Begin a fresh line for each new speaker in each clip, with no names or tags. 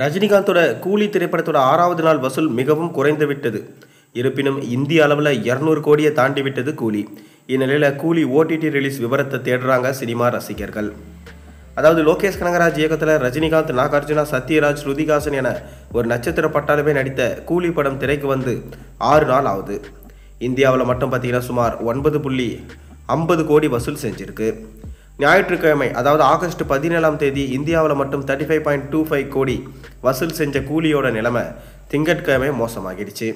ரஜினிகாந்தோட கூலி திரைப்படத்தோட 6வது நாள் வசூல் மிகவும் குறைந்துவிட்டது. இருப்பினும் இந்திய அளவில் 200 கோடியை தாண்டி விட்டது கூலி. இந்நிலையில் கூலி ஓடிடி ரிலீஸ் விவரத்தை தேடுறாங்க சினிமா ரசிகர்கள். அதாவது லோகேஷ் கனகராஜ் இயக்கத்தில் ரஜினிகாந்த், நாகார்ஜுனா, சத்யராஜ், ஸ்ருதிஹாசன் என ஒரு நட்சத்திர பட்டாளமே நடித்த கூலி படம் திரைக்கு வந்து 6 நாள் ஆகுது. இந்தியாவில் மட்டும் பார்த்தீங்கன்னா சுமார் 9.50 கோடி வசூல் செஞ்சிருக்கு. ஞாயிற்றுக்கிழமை அதாவது ஆகஸ்ட் 17ஆம் தேதி இந்தியாவில் மட்டும் 35.25 கோடி வசூல் செஞ்ச கூலியோட நிலைமை திங்கட்கிழமை மோசமாகிடுச்சு.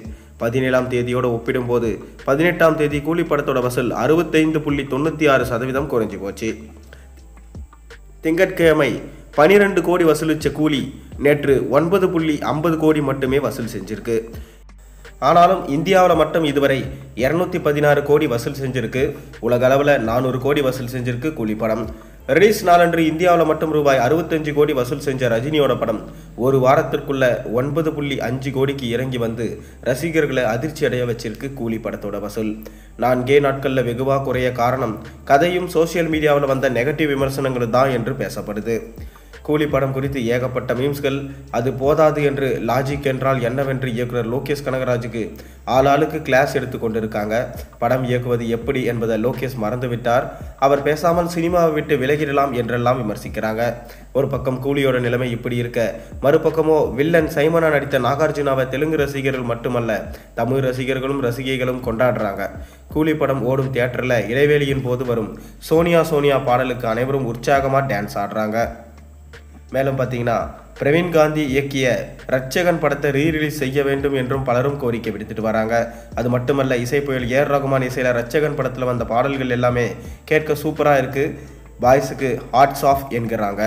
17ஆம் தேதியோடு ஒப்பிடும்போது 18ஆம் தேதி கூலி படத்தோட வசூல் 65.96% குறைஞ்சி போச்சு. திங்கட்கிழமை 12 கோடி வசூலிச்ச கூலி நேற்று 9.50 கோடி மட்டுமே வசூல் செஞ்சிருக்கு. ஆனாலும் இந்தியாவில் மட்டும் இதுவரை 216 கோடி வசூல் செஞ்சிருக்கு. உலக அளவில் 400 கோடி வசூல் செஞ்சிருக்கு கூலி படம். ரிலீஸ் நாளன்று இந்தியாவில் மட்டும் ரூபாய் 65 கோடி வசூல் செஞ்ச ரஜினியோட படம் ஒரு வாரத்திற்குள்ள 9.5 கோடிக்கு இறங்கி வந்து ரசிகர்களை அதிர்ச்சி அடைய வச்சிருக்கு கூலி படத்தோட வசூல். 4 நாட்களில் வெகுவாக குறைய காரணம் கதையும் சோசியல் மீடியாவில் வந்த நெகட்டிவ் விமர்சனங்கள் தான் என்று பேசப்படுது. கூலி படம் குறித்து ஏகப்பட்ட மீம்ஸ்கள். அது போதாது என்று லாஜிக் என்றால் என்னவென்று இயக்குனர் லோகேஷ் கனகராஜுக்கு ஆளாளுக்கு கிளாஸ் எடுத்து கொண்டிருக்காங்க. படம் இயக்குவது எப்படி என்பதை லோகேஷ் மறந்துவிட்டார். அவர் பேசாமல் சினிமாவை விட்டு விலகிடலாம் என்றெல்லாம் விமர்சிக்கிறாங்க. ஒரு பக்கம் கூலியோட நிலைமை இப்படி இருக்க, மறுபக்கமோ வில்லன் சைமனா நடித்த நாகார்ஜுனாவை தெலுங்கு ரசிகர்கள் மட்டுமல்ல தமிழ் ரசிகர்களும் ரசிகைகளும் கொண்டாடுறாங்க. கூலி படம் ஓடும் தியேட்டரில் இடைவேளையின் போது வரும் சோனியா சோனியா பாடலுக்கு அனைவரும் உற்சாகமாக டான்ஸ் ஆடுறாங்க. மேலும் பார்த்தீங்கன்னா பிரவீன் காந்தி இயக்கிய ரட்சகன் படத்தை ரீரிலீஸ் செய்ய வேண்டும் என்றும் பலரும் கோரிக்கை விடுத்துட்டு வராங்க. அது மட்டுமல்ல, இசை புயல் ஏஆர் ரகுமான் இசையில் ரட்சகன் படத்தில் வந்த பாடல்கள் எல்லாமே கேட்க சூப்பராக இருக்குது. பாய்ஸுக்கு ஹாட்ஸ் ஆஃப் என்கிறாங்க.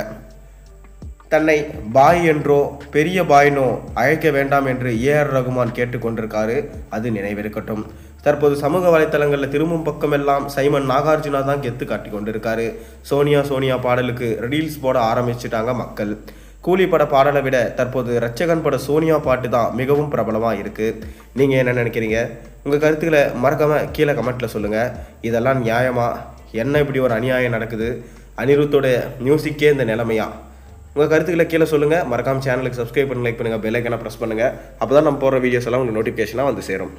தன்னை பாய் என்றோ பெரிய பாய்னோ அழைக்க வேண்டாம் என்று ஏஆர் ரகுமான் கேட்டுக்கொண்டிருக்காரு. அது நினைவிருக்கட்டும். தற்போது சமூக வலைத்தளங்களில் திரும்பும் பக்கமெல்லாம் சைமன் நாகார்ஜுனா தான் கெத்து காட்டி கொண்டிருக்காரு. சோனியா சோனியா பாடலுக்கு ரீல்ஸ் போட ஆரம்பிச்சுட்டாங்க மக்கள். கூலி பட பாடலை விட தற்போது ரட்சகன் பட சோனியா பாட்டு தான் மிகவும் பிரபலமாக இருக்குது. நீங்கள் என்ன நினைக்கிறீங்க? உங்கள் கருத்துக்களை மறக்காமல் கீழே கமெண்ட்டில் சொல்லுங்கள். இதெல்லாம் நியாயமா? என்ன இப்படி ஒரு அநியாயம் நடக்குது? அனிருத்தோட மியூசிக்கே இந்த நிலைமையா? உங்கள் கருத்துக்களை கீழே சொல்லுங்கள். மறக்காமல் சேனலுக்கு சப்ஸ்கிரைப் பண்ணி லைக் பண்ணுங்கள், பெல் ஐக்கானை ப்ரெஸ் பண்ணுங்கள். அப்போ தான் நம்ம போடுற வீடியோஸ் எல்லாம் உங்களுக்கு நோட்டிஃபிகேஷனாக வந்து சேரும்.